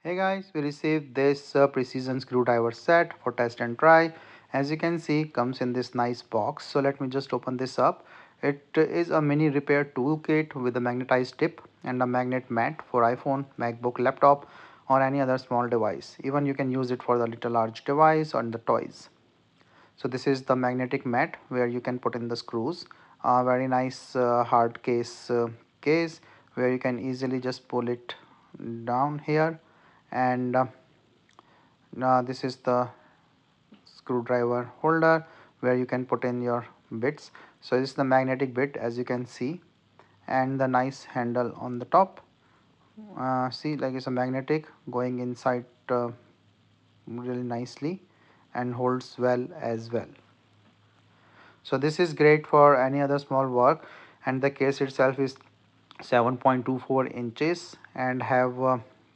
Hey guys, we received this precision screwdriver set for test and try. As you can see, comes in this nice box. So let me just open this up. It is a mini repair toolkit with a magnetized tip and a magnet mat for iPhone, MacBook, laptop or any other small device. Even you can use it for the little large device or the toys. So this is the magnetic mat where you can put in the screws. Very nice hard case where you can easily just pull it down here, and now this is the screwdriver holder where you can put in your bits. So this is the magnetic bit, as you can see, and the nice handle on the top. See, like it's a magnetic going inside really nicely and holds well as well. So this is great for any other small work, and the case itself is 7.24 inches and have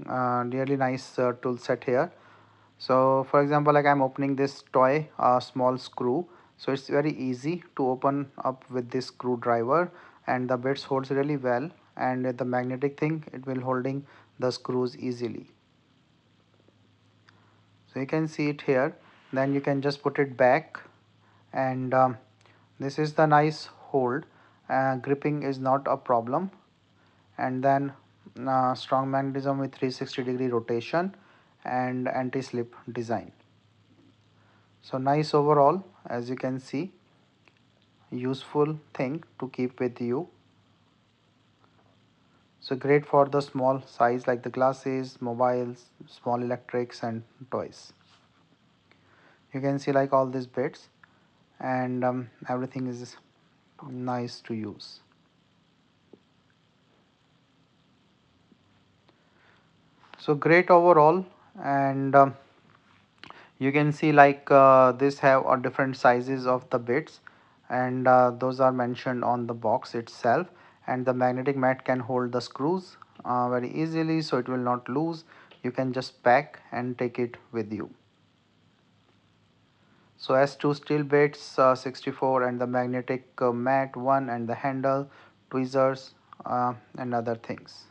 really nice tool set here. So for example, like I'm opening this toy small screw, so it's very easy to open up with this screwdriver, and the bits holds really well, and the magnetic thing, it will holding the screws easily. So you can see it here. Then you can just put it back, and this is the nice hold. Gripping is not a problem, and then strong magnetism with 360-degree rotation and anti-slip design. So nice overall, as you can see, useful thing to keep with you. So great for the small size like the glasses, mobiles, small electrics and toys. You can see like all these bits, and everything is nice to use. So great overall, and you can see like this have different sizes of the bits, and those are mentioned on the box itself, and the magnetic mat can hold the screws very easily, so it will not lose. You can just pack and take it with you. So as two steel bits 64, and the magnetic mat 1, and the handle, tweezers and other things.